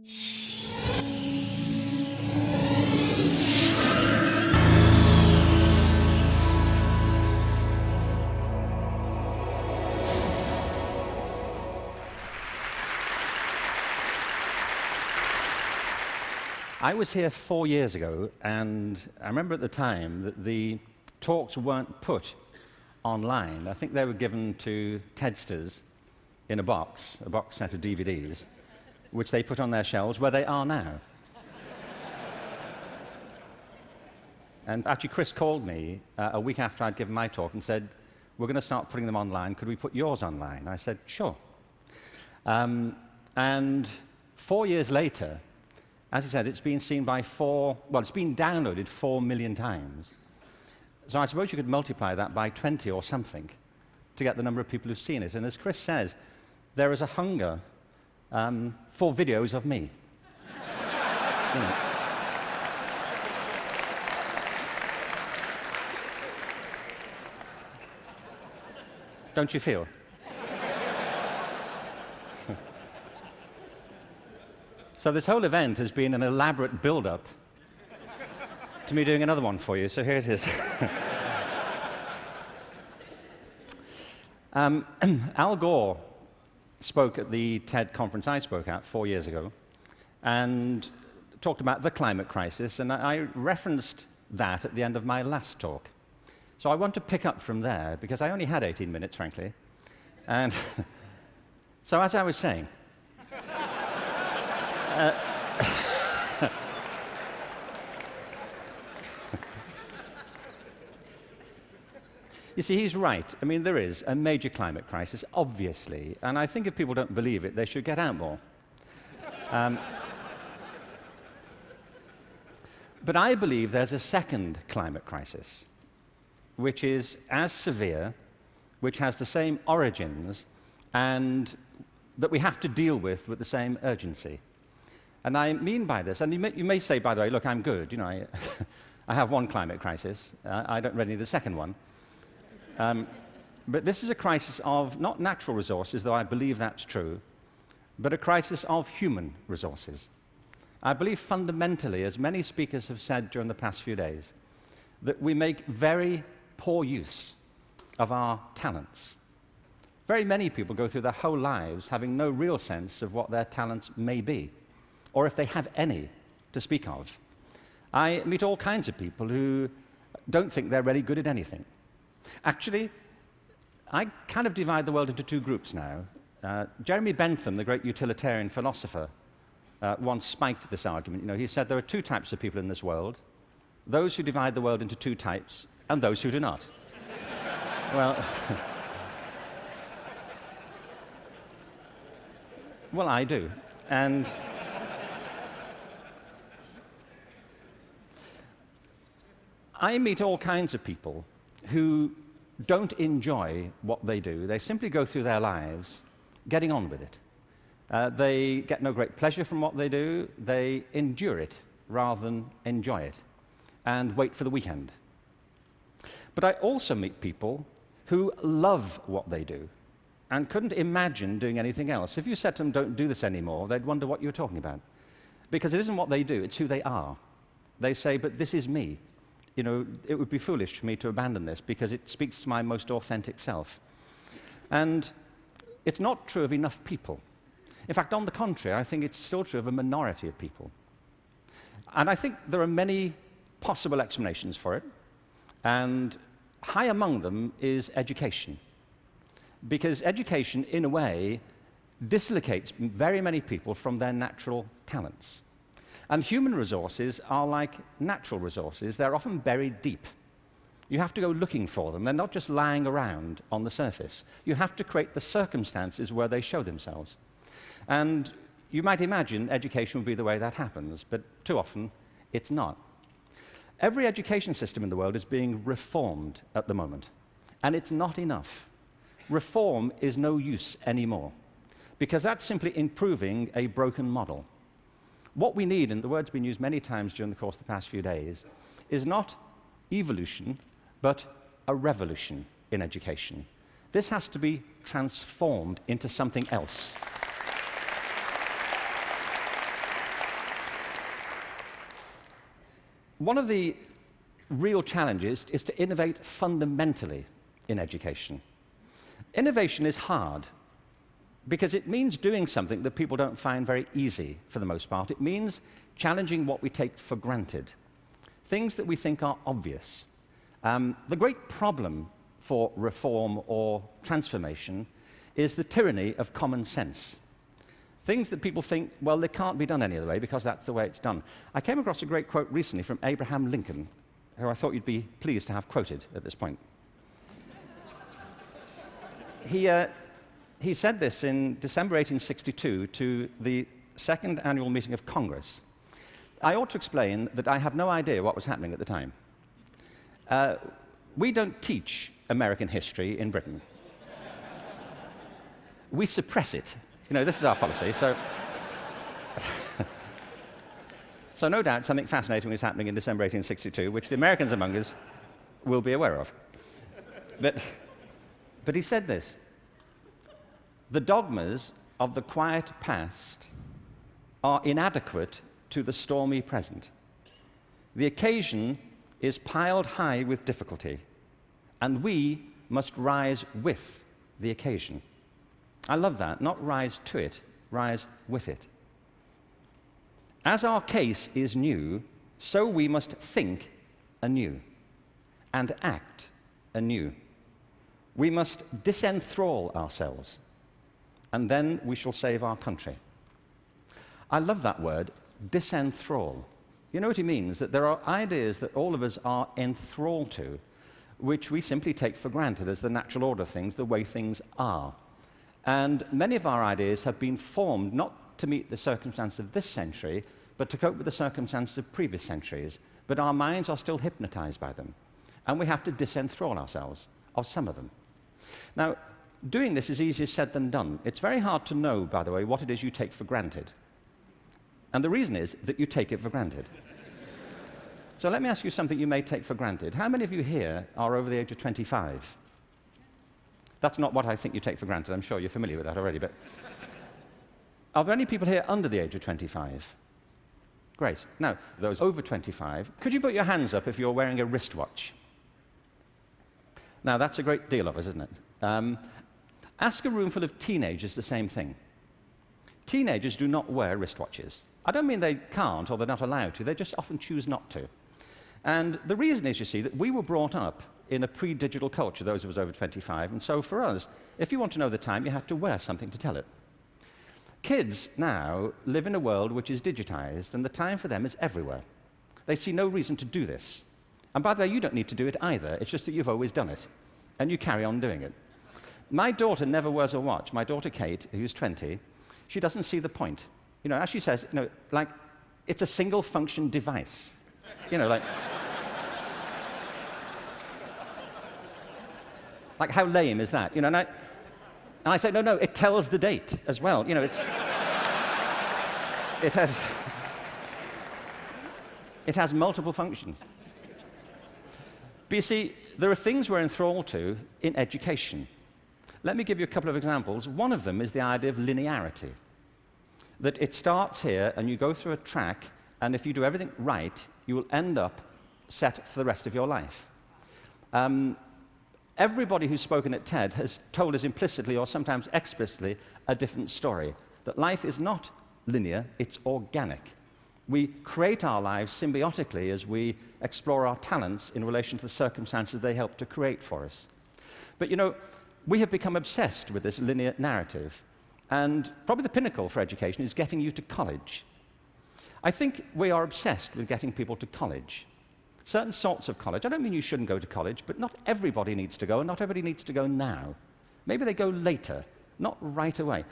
I was here 4 years ago, and I remember at the time that the talks weren't put online. I think they were given to TEDsters in a box set of DVDs, which they put on their shelves, where they are now. And actually, Chris called me a week after I'd given my talk and said, "We're going to start putting them online. Could we put yours online?" I said, "Sure." And 4 years later, as I said, it's been seen by it's been downloaded 4 million times. So I suppose you could multiply that by 20 or something to get the number of people who've seen it. And as Chris says, there is a hunger for videos of me. You know. Don't you feel? So this whole event has been an elaborate build-up to me doing another one for you, so here it is. Al Gore spoke at the TED conference I spoke at 4 years ago and talked about the climate crisis, and I referenced that at the end of my last talk. So I want to pick up from there, because I only had 18 minutes, frankly. And so as I was saying, you see, he's right. I mean, there is a major climate crisis, obviously, and I think if people don't believe it, they should get out more. But I believe there's a second climate crisis, which is as severe, which has the same origins, and that we have to deal with the same urgency. And I mean by this, and you may say, by the way, look, I'm good. You know, I have one climate crisis. I don't really need a second one. But this is a crisis of not natural resources, though I believe that's true, but a crisis of human resources. I believe fundamentally, as many speakers have said during the past few days, that we make very poor use of our talents. Very many people go through their whole lives having no real sense of what their talents may be, or if they have any to speak of. I meet all kinds of people who don't think they're really good at anything. Actually, I kind of divide the world into two groups now. Jeremy Bentham, the great utilitarian philosopher, once spiked this argument. You know, he said there are two types of people in this world: those who divide the world into two types, and those who do not. Well, well, I do. And I meet all kinds of people who don't enjoy what they do. They simply go through their lives getting on with it. They get no great pleasure from what they do. They endure it rather than enjoy it and wait for the weekend. But I also meet people who love what they do and couldn't imagine doing anything else. If you said to them, "Don't do this anymore," they'd wonder what you were talking about. Because it isn't what they do, it's who they are. They say, "But this is me. You know, it would be foolish for me to abandon this because it speaks to my most authentic self." And it's not true of enough people. In fact, on the contrary, I think it's still true of a minority of people. And I think there are many possible explanations for it, and high among them is education. Because education, in a way, dislocates very many people from their natural talents. And human resources are like natural resources. They're often buried deep. You have to go looking for them. They're not just lying around on the surface. You have to create the circumstances where they show themselves. And you might imagine education would be the way that happens, but too often it's not. Every education system in the world is being reformed at the moment, and it's not enough. Reform is no use anymore, because that's simply improving a broken model. What we need, and the word's been used many times during the course of the past few days, is not evolution, but a revolution in education. This has to be transformed into something else. one of the real challenges is to innovate fundamentally in education. Innovation is hard because it means doing something that people don't find very easy for the most part. It means challenging what we take for granted, things that we think are obvious. The great problem for reform or transformation is the tyranny of common sense. Things that people think, well, they can't be done any other way because that's the way it's done. I came across a great quote recently from Abraham Lincoln, who I thought you'd be pleased to have quoted at this point. He said this in December 1862 to the second annual meeting of Congress. I ought to explain that I have no idea what was happening at the time. We don't teach American history in Britain. We suppress it. You know, this is our policy. So no doubt something fascinating was happening in December 1862, which the Americans among us will be aware of. But he said this: the dogmas of the quiet past are inadequate to the stormy present. The occasion is piled high with difficulty, and we must rise with the occasion. I love that. Not rise to it, rise with it. As our case is new, so we must think anew and act anew. We must disenthrall ourselves, and then we shall save our country. I love that word, disenthrall. You know what he means? That there are ideas that all of us are enthralled to, which we simply take for granted as the natural order of things, the way things are. And many of our ideas have been formed not to meet the circumstances of this century, but to cope with the circumstances of previous centuries. But our minds are still hypnotized by them, and we have to disenthrall ourselves of some of them. Now, doing this is easier said than done. It's very hard to know, by the way, what it is you take for granted. And the reason is that you take it for granted. So let me ask you something you may take for granted. How many of you here are over the age of 25? That's not what I think you take for granted. I'm sure you're familiar with that already. But are there any people here under the age of 25? Great. Now, those over 25, could you put your hands up if you're wearing a wristwatch? Now, that's a great deal of us, isn't it? Ask a room full of teenagers the same thing. Teenagers do not wear wristwatches. I don't mean they can't or they're not allowed to. They just often choose not to. And the reason is, you see, that we were brought up in a pre-digital culture, those of us over 25, and so for us, if you want to know the time, you have to wear something to tell it. Kids now live in a world which is digitized, and the time for them is everywhere. They see no reason to do this. And by the way, you don't need to do it either. It's just that you've always done it, and you carry on doing it. My daughter never wears a watch. My daughter Kate, who's 20, she doesn't see the point. You know, as she says, you know, like, it's a single-function device. You know, like how lame is that? You know, and I say, no, it tells the date as well. You know, it has multiple functions. But you see, there are things we're enthralled to in education. Let me give you a couple of examples. One of them is the idea of linearity. That it starts here, and you go through a track, and if you do everything right, you will end up set for the rest of your life. Everybody who's spoken at TED has told us implicitly or sometimes explicitly a different story, that life is not linear, it's organic. We create our lives symbiotically as we explore our talents in relation to the circumstances they help to create for us. But you know, we have become obsessed with this linear narrative, and probably the pinnacle for education is getting you to college. I think we are obsessed with getting people to college. Certain sorts of college. I don't mean you shouldn't go to college, but not everybody needs to go, and not everybody needs to go now. Maybe they go later, not right away.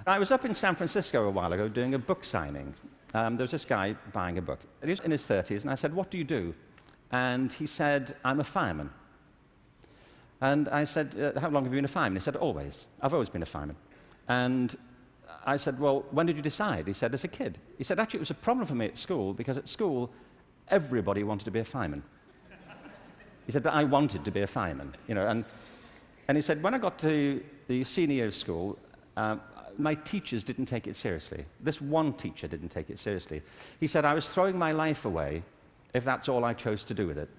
I was up in San Francisco a while ago doing a book signing. There was this guy buying a book. He was in his 30s, and I said, "What do you do?" And he said, "I'm a fireman." And I said, "How long have you been a fireman?" He said, "Always. I've always been a fireman." And I said, "Well, when did you decide?" He said, "As a kid." He said, "Actually, it was a problem for me at school, because at school, everybody wanted to be a fireman." He said, "But I wanted to be a fireman." You know, and he said, "When I got to the senior year of school, my teachers didn't take it seriously. This one teacher didn't take it seriously. He said, I was throwing my life away if that's all I chose to do with it.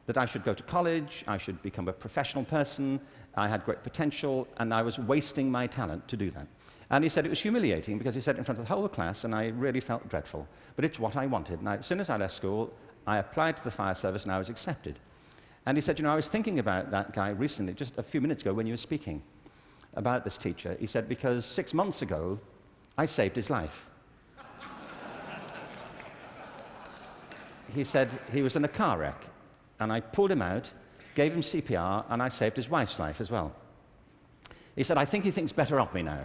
That I should go to college, I should become a professional person, I had great potential, and I was wasting my talent to do that. And he said it was humiliating because he said it in front of the whole class, and I really felt dreadful. But it's what I wanted. And as soon as I left school, I applied to the fire service, and I was accepted. And he said, you know, I was thinking about that guy recently, just a few minutes ago when you were speaking about this teacher. He said, because 6 months ago, I saved his life. He said he was in a car wreck, and I pulled him out, gave him CPR, and I saved his wife's life as well. He said, I think he thinks better of me now.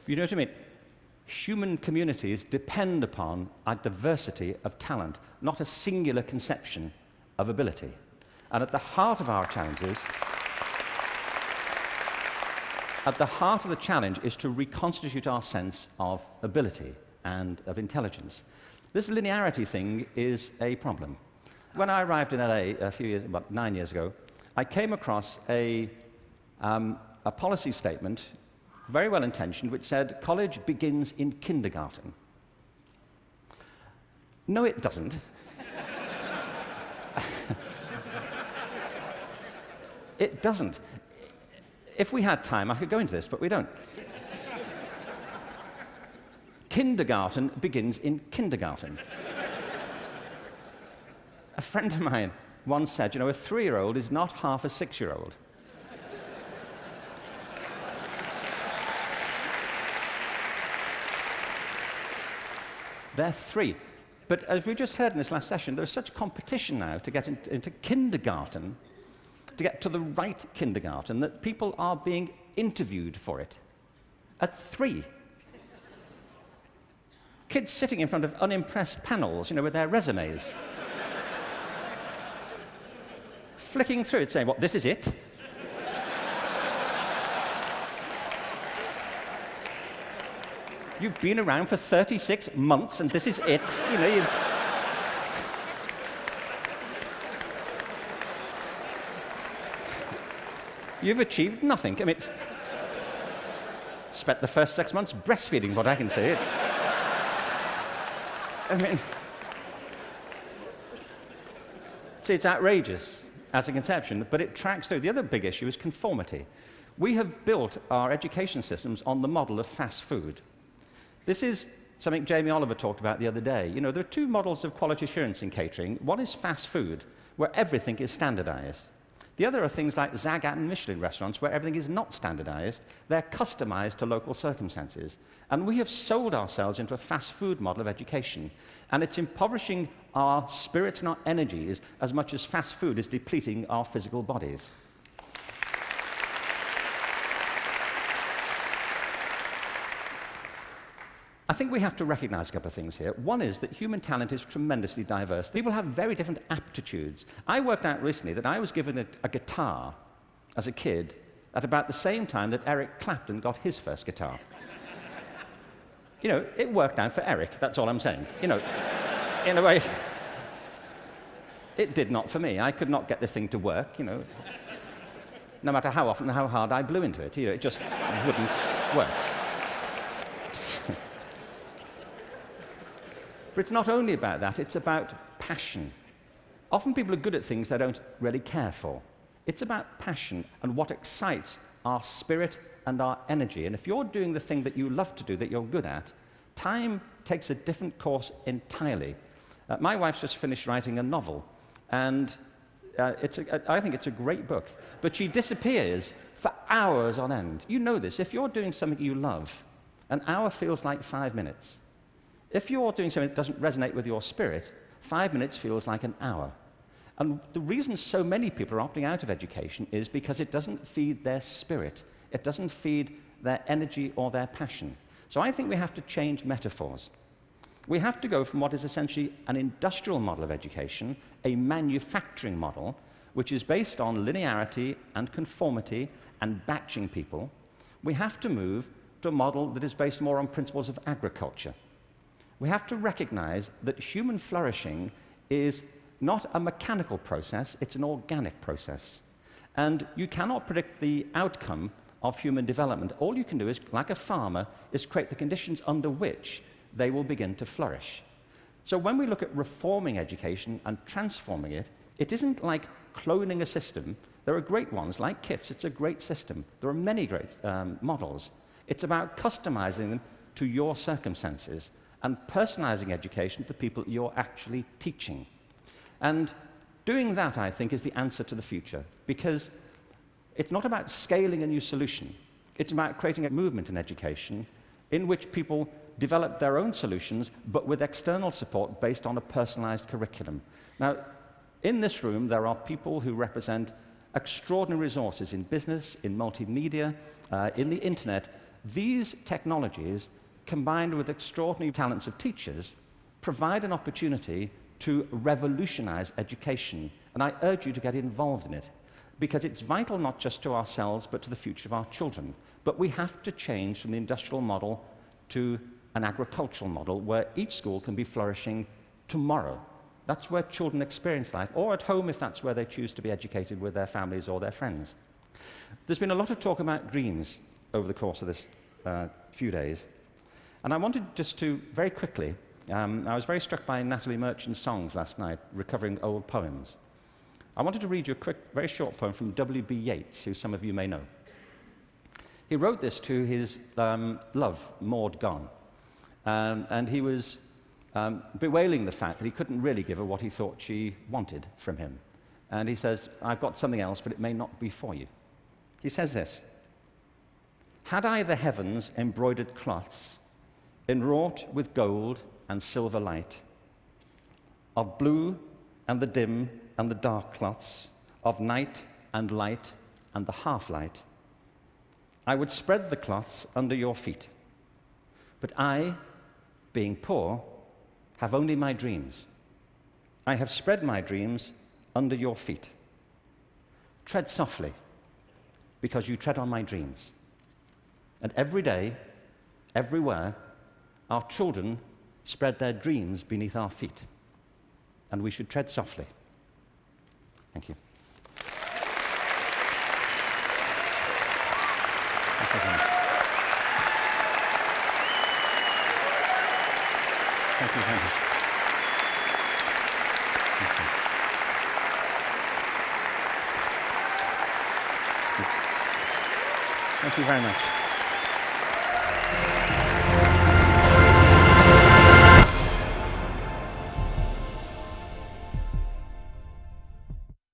You know what I mean? Human communities depend upon a diversity of talent, not a singular conception of ability. And at the heart of our challenges, at the heart of the challenge is to reconstitute our sense of ability and of intelligence. This linearity thing is a problem. When I arrived in LA about 9 years ago, I came across a policy statement, very well intentioned, which said college begins in kindergarten. No, it doesn't. It doesn't. If we had time, I could go into this, but we don't. Kindergarten begins in kindergarten. A friend of mine once said, you know, a 3-year-old is not half a 6-year-old. They're 3. But as we just heard in this last session, there's such competition now to get into kindergarten, to get to the right kindergarten, that people are being interviewed for it at 3. Kids sitting in front of unimpressed panels, you know, with their resumes. Flicking through it, saying, what, this is it? You've been around for 36 months, and this is it. You know, you've achieved nothing. I mean, spent the first 6 months breastfeeding, what I can say. I mean, see, it's outrageous as a conception, but it tracks through. The other big issue is conformity. We have built our education systems on the model of fast food. This is something Jamie Oliver talked about the other day. You know, there are 2 models of quality assurance in catering. One is fast food, where everything is standardized. The other are things like Zagat and Michelin restaurants, where everything is not standardized. They're customized to local circumstances. And we have sold ourselves into a fast food model of education. And it's impoverishing our spirits and our energies as much as fast food is depleting our physical bodies. I think we have to recognize a couple of things here. One is that human talent is tremendously diverse. People have very different aptitudes. I worked out recently that I was given a guitar as a kid at about the same time that Eric Clapton got his first guitar. You know, it worked out for Eric, that's all I'm saying. You know, in a way, it did not for me. I could not get this thing to work, you know. No matter how often and how hard I blew into it, you know, it just wouldn't work. But it's not only about that, it's about passion. Often people are good at things they don't really care for. It's about passion and what excites our spirit and our energy. And if you're doing the thing that you love to do, that you're good at, time takes a different course entirely. My wife's just finished writing a novel, and I think it's a great book. But she disappears for hours on end. You know this. If you're doing something you love, an hour feels like 5 minutes. If you're doing something that doesn't resonate with your spirit, 5 minutes feels like an hour. And the reason so many people are opting out of education is because it doesn't feed their spirit. It doesn't feed their energy or their passion. So I think we have to change metaphors. We have to go from what is essentially an industrial model of education, a manufacturing model, which is based on linearity and conformity and batching people. We have to move to a model that is based more on principles of agriculture. We have to recognize that human flourishing is not a mechanical process, it's an organic process. And you cannot predict the outcome of human development. All you can do is, like a farmer, is create the conditions under which they will begin to flourish. So when we look at reforming education and transforming it, it isn't like cloning a system. There are great ones, like KIPS. It's a great system. There are many great models. It's about customizing them to your circumstances and personalizing education to the people you're actually teaching. And doing that, I think, is the answer to the future, because it's not about scaling a new solution. It's about creating a movement in education in which people develop their own solutions, but with external support based on a personalized curriculum. Now, in this room, there are people who represent extraordinary resources in business, in multimedia, in the internet. These technologies, combined with extraordinary talents of teachers, provide an opportunity to revolutionize education. And I urge you to get involved in it, because it's vital not just to ourselves, but to the future of our children. But we have to change from the industrial model to an agricultural model where each school can be flourishing tomorrow. That's where children experience life, or at home if that's where they choose to be educated with their families or their friends. There's been a lot of talk about dreams over the course of this few days. And I wanted just to, very quickly, I was very struck by Natalie Merchant's songs last night, recovering old poems. I wanted to read you a quick, very short poem from W.B. Yeats, who some of you may know. He wrote this to his love, Maud Gonne, and he was bewailing the fact that he couldn't really give her what he thought she wanted from him. And he says, "I've got something else, but it may not be for you." He says this: "Had I the heavens embroidered cloths, enwrought with gold and silver light, of blue and the dim and the dark cloths, of night and light and the half-light, I would spread the cloths under your feet. But I, being poor, have only my dreams. I have spread my dreams under your feet. Tread softly, because you tread on my dreams. And every day, everywhere, our children spread their dreams beneath our feet. And we should tread softly." Thank you. Thank you very much. Thank you very much. Thank you very much.